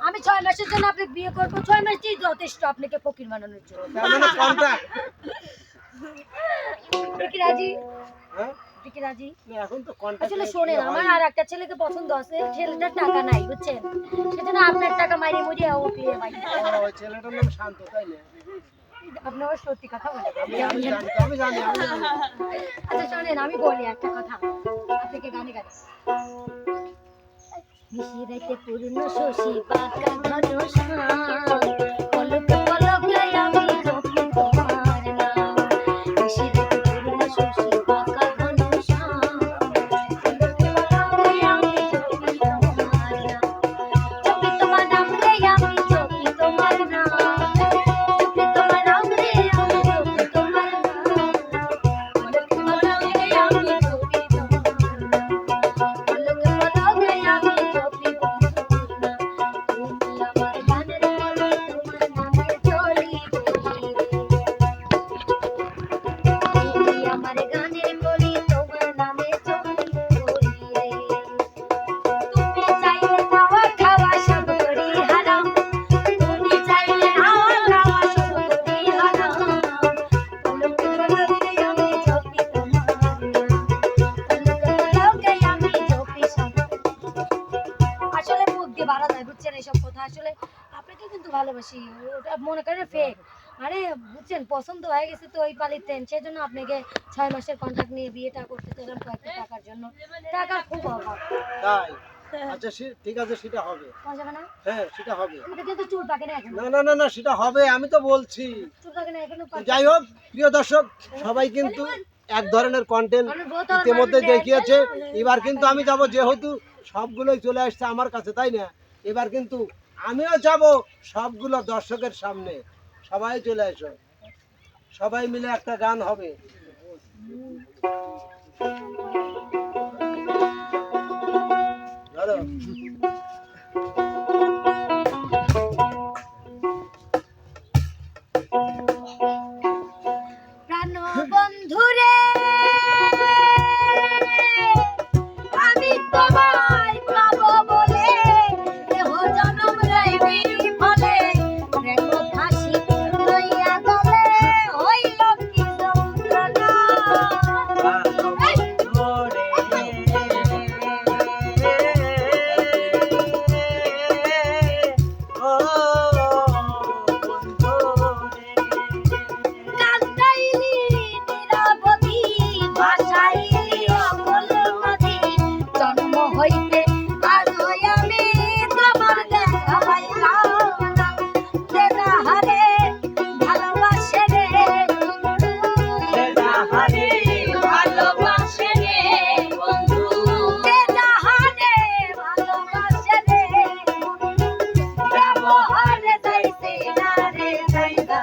আমি 6 মাসের জন্য আপনাকে বিয়ে করব, 6 মাসই যথেষ্ট আপনাকে ফকির বানানোর জন্য। তার মানে কন্ট্রাক্ট। আপনি কি রাজি? হ্যাঁ আপনি কি রাজি? না, এখন তো কন্ট্রাক্ট আসলে শোনেন, আমার আর একটা ছেলেকে পছন্দ আছে, ছেলেটার টাকা নাই বুঝছেন, সেজন্য আপনার টাকা মাইরে মুড়িয়ে উঠলিয়ে ভাই। ওই ছেলেটার নাম শান্ত, তাই না? আপনি আমার সত্যি কথা বলেন। আমি জানি। আচ্ছা শোনেন, আমি বলি একটা কথা, আপনাকে গানে গাই। মিশিরাইতে পূর্ণ শশী পাকা ঘন শ্যাম, পলকে পলকে আমি জপি তোমার নাম। মিশিরাইতে পূর্ণ শশী পাকা ঘন শ্যাম, পলকে পলকে আমি জপি তোমার নাম। জপি তোমার নাম রে আমি জপি তোমার নাম, জপি তোমার নাম রে আমি জপি তোমার নাম। পলকে পলকে আমি জপি তোমার নাম, পলকে পলকে আমি জপি তোমার নাম। তুমি আমার গানের বলে তোমার নামে চলি বলি রে। তুমি আমার গানের বলি তোমার নামে চলি বলি রে। তুমি চাইলে খাওয়া খাওয়া সব করি হারাম, তুমি চাইলে খাওয়া খাওয়া সব করি হারাম। পলকে পলকে আমি জপি তোমার নাম, পলকে পলকে আমি জপি তোমার নাম। আসলে মুখ দিয়ে বাড়া যায় বুঝছেন এইসব কথা, আসলে আপনাকে কিন্তু ভালোবাসি, ওটা মনে করেন ফেক, মানে বুঝছেন পছন্দ হয়ে গেছে তো ওই পালিতেন, সেজন্য আপনাকে 6 মাসের কন্ট্রাক্ট নিয়ে বিয়েটা করতে চাইলাম কয়েকটা টাকার জন্য, টাকার খুব অভাব। তাই? আচ্ছা ঠিক আছে, সেটা হবে। পাওয়া যাবে না? হ্যাঁ সেটা হবে। এটা কিন্তু চুল পাকে না এখন, না সেটা হবে, আমি তো বলছি। চুল পাকে না এখনো তো পাকে। যাই হোক, প্রিয় দর্শক, সবাই কিন্তু এক ধরনের কন্টেন্ট ইতিমধ্যে দেখিয়েছে। এবার কিন্তু আমি যাব, যেহেতু সবগুলোই চলে আসছে আমার কাছে, তাই না? এবার কিন্তু আমিও যাব সবগুলো দর্শকের সামনে। সবাই চলে আসো, সবাই মিলে একটা গান হবে। ধরো। প্রাণ বন্ধুরে আমি তোমায় পাবো বলে, দেহ জনম রইবি ফলে, প্রেম ফাঁসি লইয়া গলে হইল কি যন্ত্রণা। কান্দাইলি নীরবধি, ভাসাইলি অমল নদী, জন্ম হইতে আজও আমি তোমার দেখা পাইলাম না। দেদাহারে ভালোবাসে রে, দেদাহারে ভালোবাসে রে বন্ধু, দেদাহারে ভালোবাসে রে বন্ধু, ব্যবহারে যাইতে না রে যাইতা।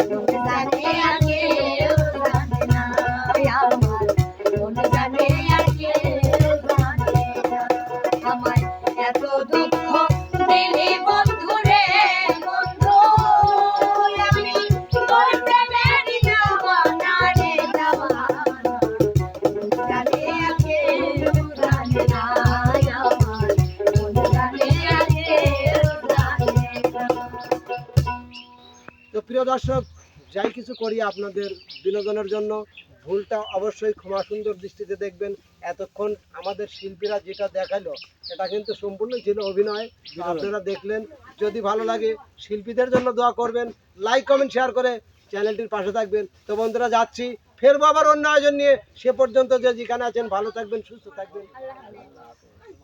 মন জানে আর কেউ জানে না আমার, মন জানে আর কেউ জানে না আমায়। এত দুঃখ দিলি বন্ধু রে বন্ধু, আমি তোর প্রেমেরই দেওয়ানা রে দেওয়ানা। মন জানে আর কেউ জানে না আমার, মন জানে আর কেউ জানে না। তো প্রিয় দর্শক, যাই কিছু করি আপনাদের বিনোদনের জন্য, ভুলটা অবশ্যই ক্ষমা সুন্দর দৃষ্টিতে দেখবেন। এতক্ষণ আমাদের শিল্পীরা যেটা দেখালো, এটা কিন্তু সম্পূর্ণ ছিল অভিনয়। আপনারা দেখলেন, যদি ভালো লাগে শিল্পীদের জন্য দোয়া করবেন, লাইক কমেন্ট শেয়ার করে চ্যানেলটির পাশে থাকবেন। তো বন্ধুরা, যাচ্ছি, ফেরবো আবার অন্য আয়োজন নিয়ে। সে পর্যন্ত যে যেখানে আছেন ভালো থাকবেন, সুস্থ থাকবেন। আল্লাহ হাফেজ।